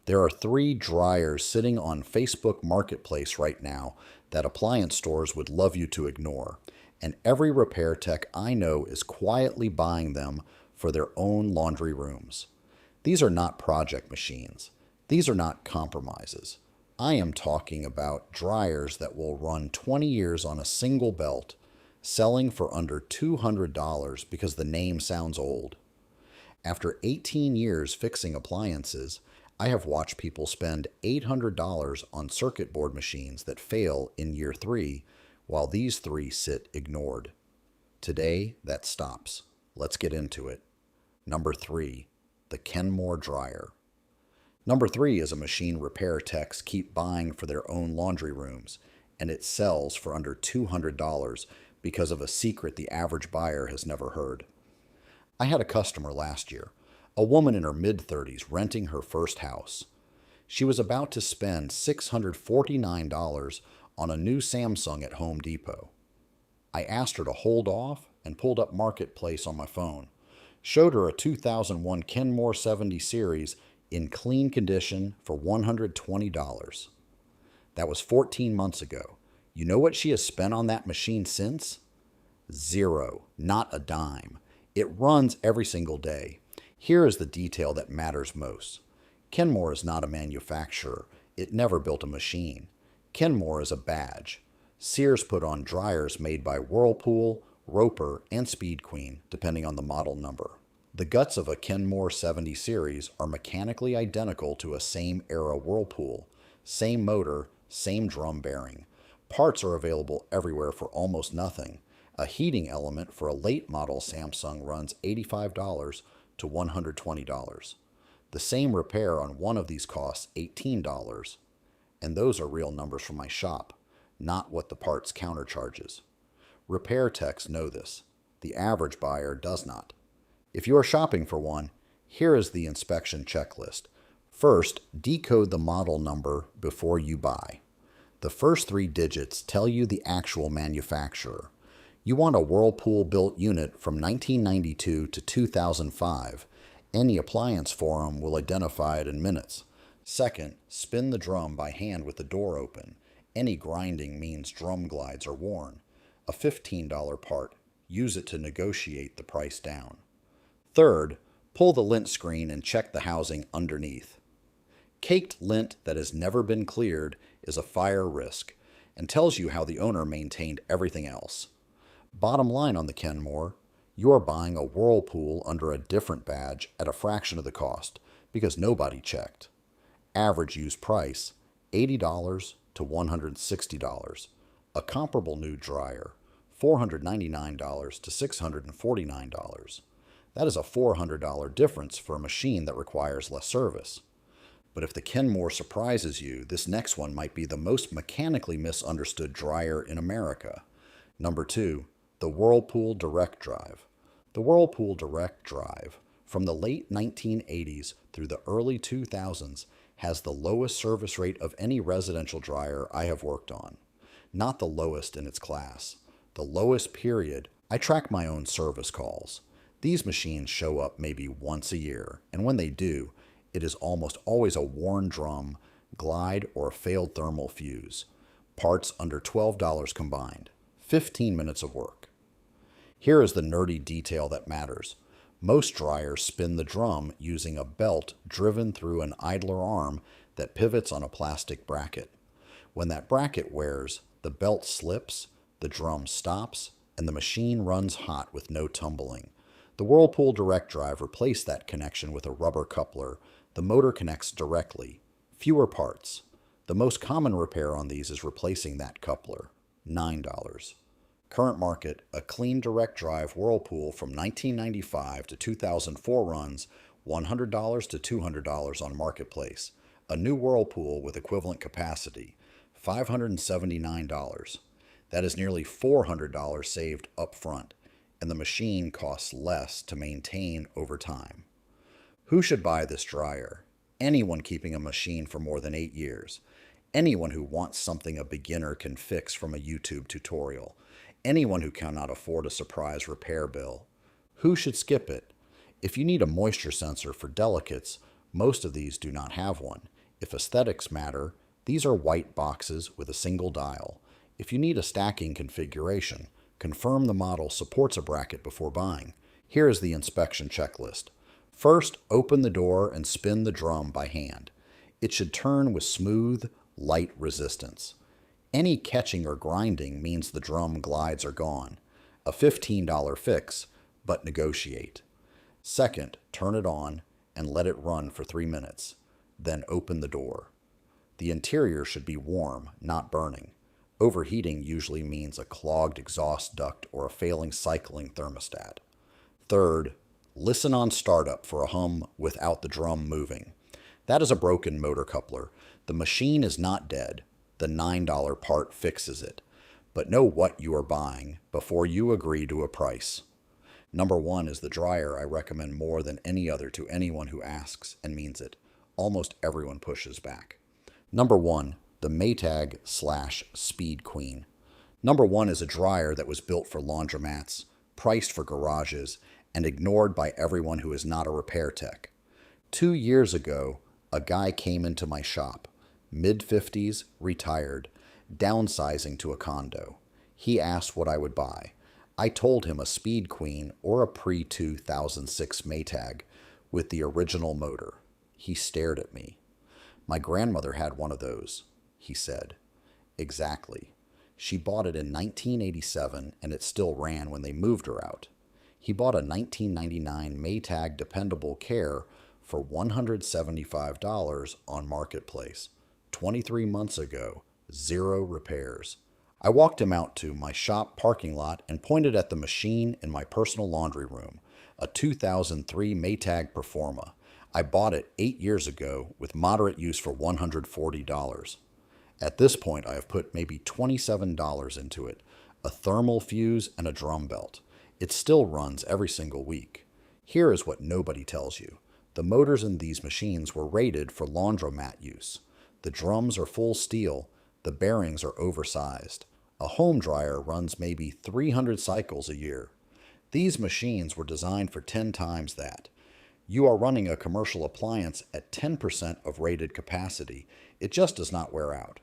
There are three dryers sitting on Facebook Marketplace right now that appliance stores would love you to ignore, and every repair tech I know is quietly buying them for their own laundry rooms. These are not project machines. These are not compromises. I am talking about dryers that will run 20 years on a single belt, selling for under $200 because the name sounds old. After 18 years fixing appliances, I have watched people spend $800 on circuit board machines that fail in year 3, while these three sit ignored. Today, that stops. Let's get into it. Number 3, the Kenmore dryer. Number 3 is a machine repair techs keep buying for their own laundry rooms, and it sells for under $200 because of a secret the average buyer has never heard. I had a customer last year, a woman in her mid-30s renting her first house. She was about to spend $649 on a new Samsung at Home Depot. I asked her to hold off and pulled up Marketplace on my phone, showed her a 2001 Kenmore 70 series in clean condition for $120. That was 14 months ago. You know what she has spent on that machine since? Zero, not a dime. It runs every single day. Here is the detail that matters most. Kenmore is not a manufacturer. It never built a machine. Kenmore is a badge. Sears put on dryers made by Whirlpool, Roper, and Speed Queen, depending on the model number. The guts of a Kenmore 70 series are mechanically identical to a same-era Whirlpool. Same motor, same drum bearing. Parts are available everywhere for almost nothing. A heating element for a late model Samsung runs $85 to $120. The same repair on one of these costs $18, and those are real numbers from my shop, not what the parts counter charges. Repair techs know this. The average buyer does not. If you are shopping for one, here is the inspection checklist. First, decode the model number before you buy. The first 3 digits tell you the actual manufacturer. You want a Whirlpool-built unit from 1992 to 2005. Any appliance forum will identify it in minutes. Second, spin the drum by hand with the door open. Any grinding means drum glides are worn. A $15 part. Use it to negotiate the price down. Third, pull the lint screen and check the housing underneath. Caked lint that has never been cleared is a fire risk and tells you how the owner maintained everything else. Bottom line on the Kenmore, you are buying a Whirlpool under a different badge at a fraction of the cost because nobody checked. Average used price, $80 to $160. A comparable new dryer, $499 to $649. That is a $400 difference for a machine that requires less service. But if the Kenmore surprises you, this next one might be the most mechanically misunderstood dryer in America. Number 2, the Whirlpool Direct Drive. The Whirlpool Direct Drive, from the late 1980s through the early 2000s, has the lowest service rate of any residential dryer I have worked on. Not the lowest in its class. The lowest period. I track my own service calls. These machines show up maybe once a year, and when they do, it is almost always a worn drum, glide, or a failed thermal fuse. Parts under $12 combined. 15 minutes of work. Here is the nerdy detail that matters. Most dryers spin the drum using a belt driven through an idler arm that pivots on a plastic bracket. When that bracket wears, the belt slips, the drum stops, and the machine runs hot with no tumbling. The Whirlpool Direct Drive replaced that connection with a rubber coupler. The motor connects directly. Fewer parts. The most common repair on these is replacing that coupler. $9. Current market, a clean direct drive Whirlpool from 1995 to 2004 runs $100 to $200 on Marketplace. A new Whirlpool with equivalent capacity, $579. That is nearly $400 saved up front, and the machine costs less to maintain over time. Who should buy this dryer? Anyone keeping a machine for more than 8 years. Anyone who wants something a beginner can fix from a YouTube tutorial. Anyone who cannot afford a surprise repair bill. Who should skip it? If you need a moisture sensor for delicates, Most of these do not have one. If aesthetics matter, these are white boxes with a single dial. If you need a stacking configuration, confirm the model supports a bracket before buying. Here is the inspection checklist. First, open the door and spin the drum by hand. It should turn with smooth, light resistance. Any catching or grinding means the drum glides are gone. A $15 fix, but negotiate. Second, turn it on and let it run for 3 minutes. Then open the door. The interior should be warm, not burning. Overheating usually means a clogged exhaust duct or a failing cycling thermostat. Third, listen on startup for a hum without the drum moving. That is a broken motor coupler. The machine is not dead. The $9 part fixes it. But know what you are buying before you agree to a price. Number 1 is the dryer I recommend more than any other to anyone who asks and means it. Almost everyone pushes back. Number 1, the Maytag/Speed Queen. Number 1 is a dryer that was built for laundromats, priced for garages, and ignored by everyone who is not a repair tech. 2 years ago, a guy came into my shop, mid-50s, retired, downsizing to a condo. He asked what I would buy. I told him a Speed Queen or a pre-2006 Maytag with the original motor. He stared at me. My grandmother had one of those, he said. Exactly. She bought it in 1987 and it still ran when they moved her out. He bought a 1999 Maytag Dependable Care for $175 on Marketplace. 23 months ago, 0 repairs. I walked him out to my shop parking lot and pointed at the machine in my personal laundry room, a 2003 Maytag Performa. I bought it 8 years ago with moderate use for $140. At this point, I have put maybe $27 into it, a thermal fuse and a drum belt. It still runs every single week. Here is what nobody tells you. The motors in these machines were rated for laundromat use. The drums are full steel. The bearings are oversized. A home dryer runs maybe 300 cycles a year. These machines were designed for 10 times that. You are running a commercial appliance at 10% of rated capacity. It just does not wear out.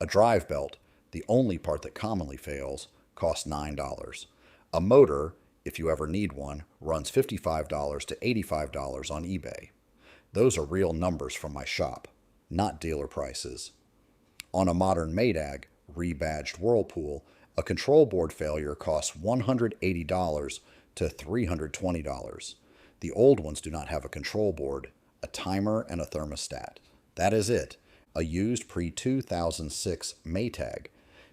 A drive belt, the only part that commonly fails, costs $9. A motor, if you ever need one, runs $55 to $85 on eBay. Those are real numbers from my shop, not dealer prices. On a modern Maytag, rebadged Whirlpool, a control board failure costs $180 to $320. The old ones do not have a control board, a timer, and a thermostat. That is it. A used pre-2006 Maytag.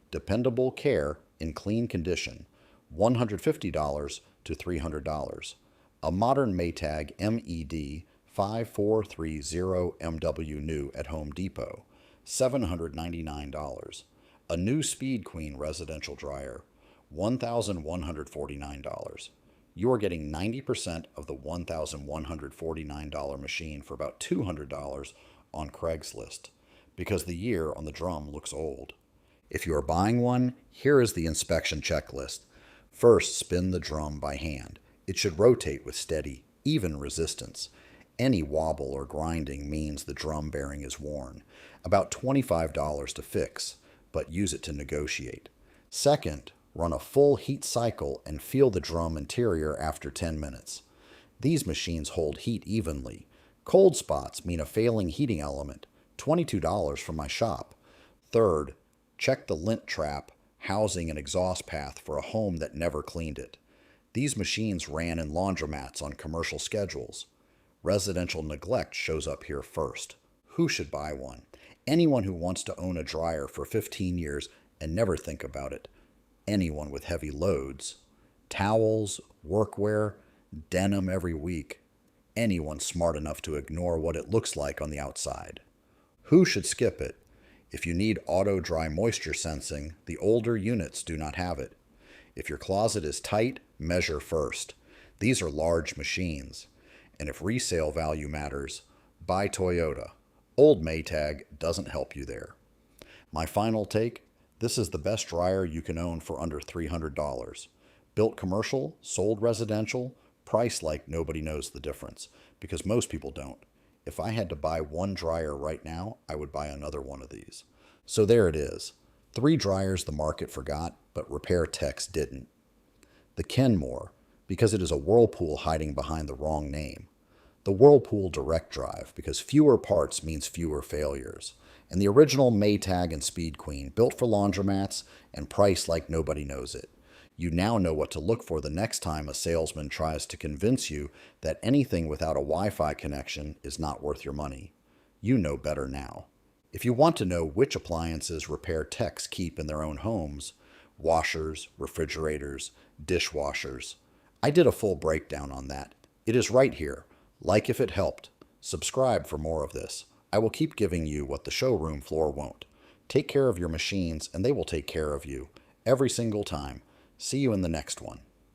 Dependable Care in clean condition. $150 to $300. A modern Maytag MED 5430MW new at Home Depot. $799. A new Speed Queen residential dryer. $1,149. You are getting 90% of the $1,149 machine for about $200 on Craigslist, because the year on the drum looks old. If you are buying one, here is the inspection checklist. First, spin the drum by hand. It should rotate with steady, even resistance. Any wobble or grinding means the drum bearing is worn. About $25 to fix, but use it to negotiate. Second, run a full heat cycle and feel the drum interior after 10 minutes. These machines hold heat evenly. Cold spots mean a failing heating element. $22 from my shop. Third, check the lint trap, housing and exhaust path for a home that never cleaned it. These machines ran in laundromats on commercial schedules. Residential neglect shows up here first. Who should buy one? Anyone who wants to own a dryer for 15 years and never think about it. Anyone with heavy loads. Towels, workwear, denim every week. Anyone smart enough to ignore what it looks like on the outside. Who should skip it? If you need auto dry moisture sensing, the older units do not have it. If your closet is tight, measure first. These are large machines. And if resale value matters, buy Toyota. Old Maytag doesn't help you there. My final take, this is the best dryer you can own for under $300. Built commercial, sold residential, priced like nobody knows the difference, because most people don't. if I had to buy one dryer right now, I would buy another one of these. So there it is. 3 dryers the market forgot, but repair techs didn't. The Kenmore, because it is a Whirlpool hiding behind the wrong name. The Whirlpool Direct Drive, because fewer parts means fewer failures. And the original Maytag and Speed Queen, built for laundromats and priced like nobody knows it. You now know what to look for the next time a salesman tries to convince you that anything without a Wi-Fi connection is not worth your money. You know better now. If you want to know which appliances repair techs keep in their own homes, washers, refrigerators, dishwashers, I did a full breakdown on that. It is right here. Like if it helped. Subscribe for more of this. I will keep giving you what the showroom floor won't. Take care of your machines and they will take care of you every single time. See you in the next one.